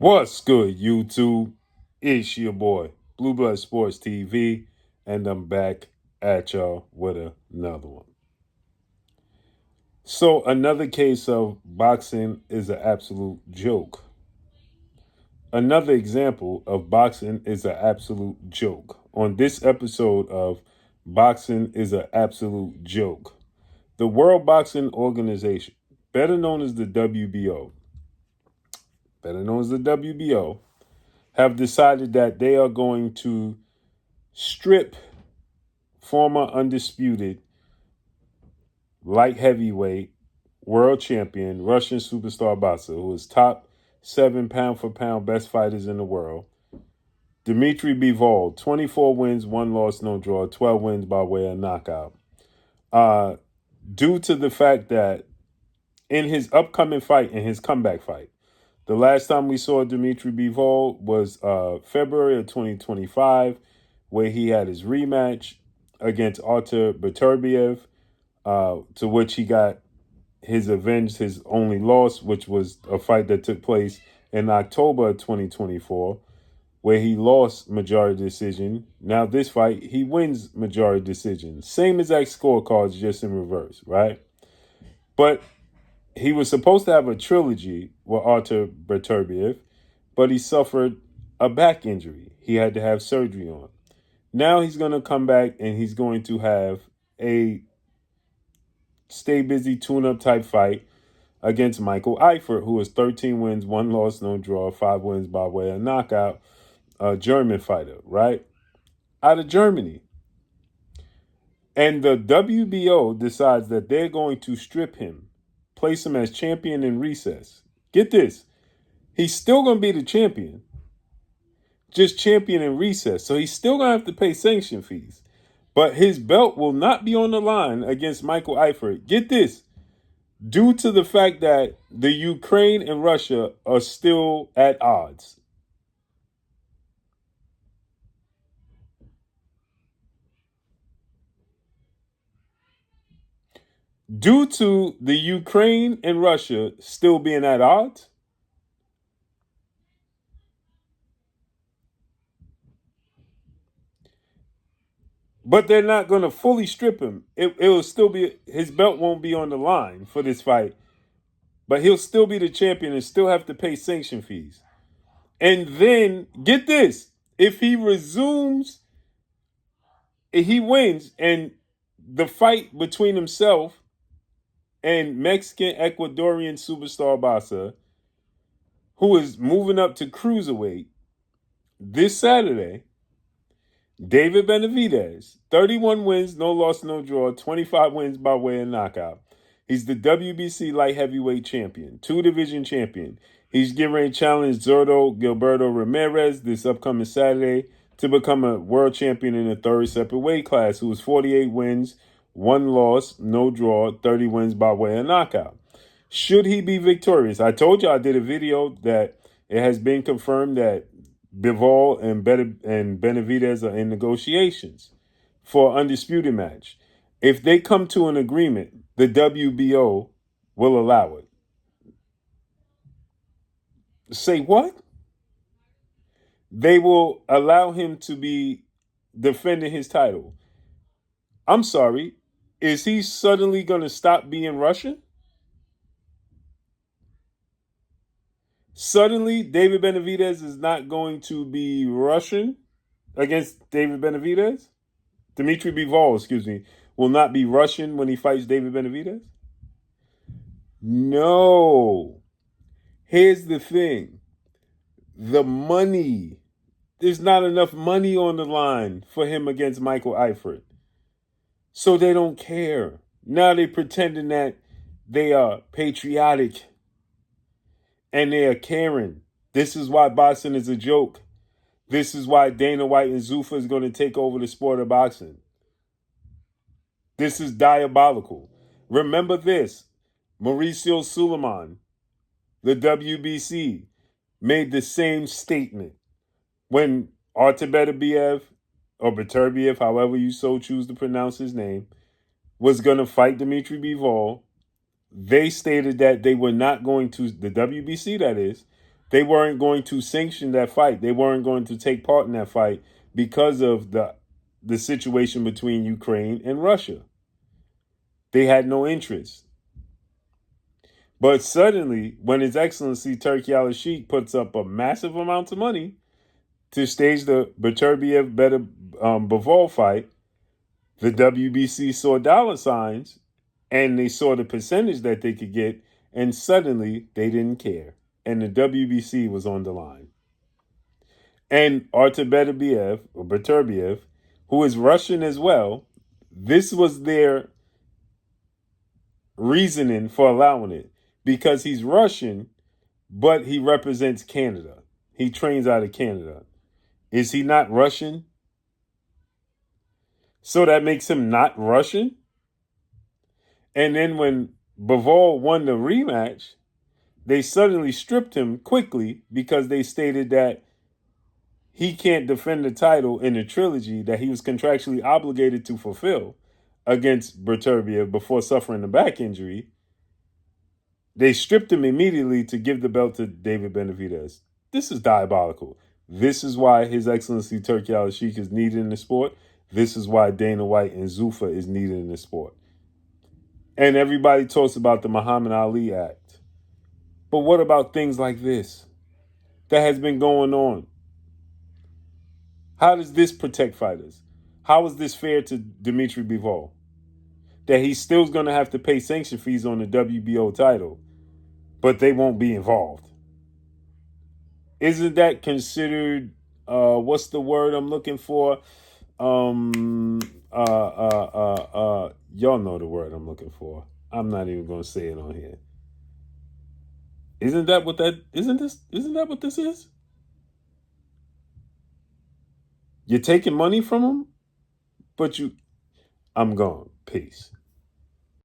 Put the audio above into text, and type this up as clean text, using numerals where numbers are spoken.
What's good, YouTube? It's your boy, Blue Blood Sports TV, and I'm back at y'all with another one. So, another case of boxing is an absolute joke. Another example of boxing is an absolute joke. On this episode of Boxing is an Absolute Joke, the World Boxing Organization, better known as the WBO, have decided that they are going to strip former undisputed light heavyweight world champion Russian superstar boxer who is top 7 pound for pound best fighters in the world, Dmitry Bivol, 24 wins, 1 loss, no draw, 12 wins by way of knockout. Due to the fact that in his upcoming fight, in his comeback fight, the last time we saw Dmitry Bivol was February of 2025, where he had his rematch against Artur Beterbiev, to which he got his only loss, which was a fight that took place in October of 2024, where he lost majority decision. Now this fight, he wins majority decision. Same exact scorecards, just in reverse, right? But he was supposed to have a trilogy with Artur Beterbiev, but he suffered a back injury. He had to have surgery on. Now he's going to come back and he's going to have a stay busy tune-up type fight against Michael EIFERT, who is 13 wins, 1 loss, no draw, 5 wins by way of knockout, a German fighter, right? Out of Germany. And the WBO decides that they're going to strip him, place him as champion in recess. Get this. He's still going to be the champion, just champion in recess. So he's still going to have to pay sanction fees. But his belt will not be on the line against Michael EIFERT. Get this. Due to the fact that the Ukraine and Russia are still at odds. Due to the Ukraine and Russia still being at odds, but they're not going to fully strip him. It will still be, his belt won't be on the line for this fight, but he'll still be the champion and still have to pay sanction fees. And then, get this, if he resumes, if he wins, and the fight between himself and Mexican Ecuadorian superstar boxer, who is moving up to cruiserweight this Saturday, David Benavidez, 31 wins, no loss, no draw, 25 wins by way of knockout. He's the WBC light heavyweight champion, 2-division champion. He's getting ready to challenge Zurdo Gilberto Ramirez this upcoming Saturday to become a world champion in the 3rd separate weight class, who is 48 wins, 1 loss, no draw, 30 wins by way of knockout. Should he be victorious? I told you I did a video that it has been confirmed that Bivol and Benavidez are in negotiations for an undisputed match. If they come to an agreement, the WBO will allow it. Say what? They will allow him to be defending his title. I'm sorry. Is he suddenly going to stop being Russian? Suddenly, David Benavidez is not going to be Russian against David Benavidez? Dmitry Bivol, will not be Russian when he fights David Benavidez? No. Here's the thing. The money. There's not enough money on the line for him against Michael EIFERT. So they don't care. Now they're pretending that they are patriotic and they are caring. This is why boxing is a joke. This is why Dana White and Zuffa is going to take over the sport of boxing. This is diabolical. Remember this. Mauricio Suleiman, the WBC, made the same statement when Artur Beterbiev, or Beterbiev, however you so choose to pronounce his name, was going to fight Dmitry Bivol. They stated that they were not going to, the WBC that is, They weren't going to sanction that fight. They weren't going to take part in that fight because of the situation between Ukraine and Russia. They had no interest. But suddenly, when His Excellency Turkey Al-Sheikh puts up a massive amount of money to stage the Bivol fight, the WBC saw dollar signs and they saw the percentage that they could get, and suddenly they didn't care. And the WBC was on the line. And Artur Beterbiev, who is Russian as well, this was their reasoning for allowing it. Because he's Russian, but he represents Canada. He trains out of Canada. Is he not Russian? So that makes him not Russian? And then when Bivol won the rematch, they suddenly stripped him quickly because they stated that he can't defend the title in the trilogy that he was contractually obligated to fulfill against Beterbiev before suffering a back injury. They stripped him immediately to give the belt to David Benavidez. This is diabolical. This is why His Excellency Turkey Al-Sheikh is needed in the sport. This is why Dana White and Zuffa is needed in the sport. And everybody talks about the Muhammad Ali Act. But what about things like this that has been going on? How does this protect fighters? How is this fair to Dmitry Bivol? That he's still going to have to pay sanction fees on the WBO title, but they won't be involved. Isn't that considered, what's the word I'm looking for? Y'all know the word I'm looking for. I'm not even going to say it on here. Isn't that what this is? You're taking money from them, but I'm gone. Peace.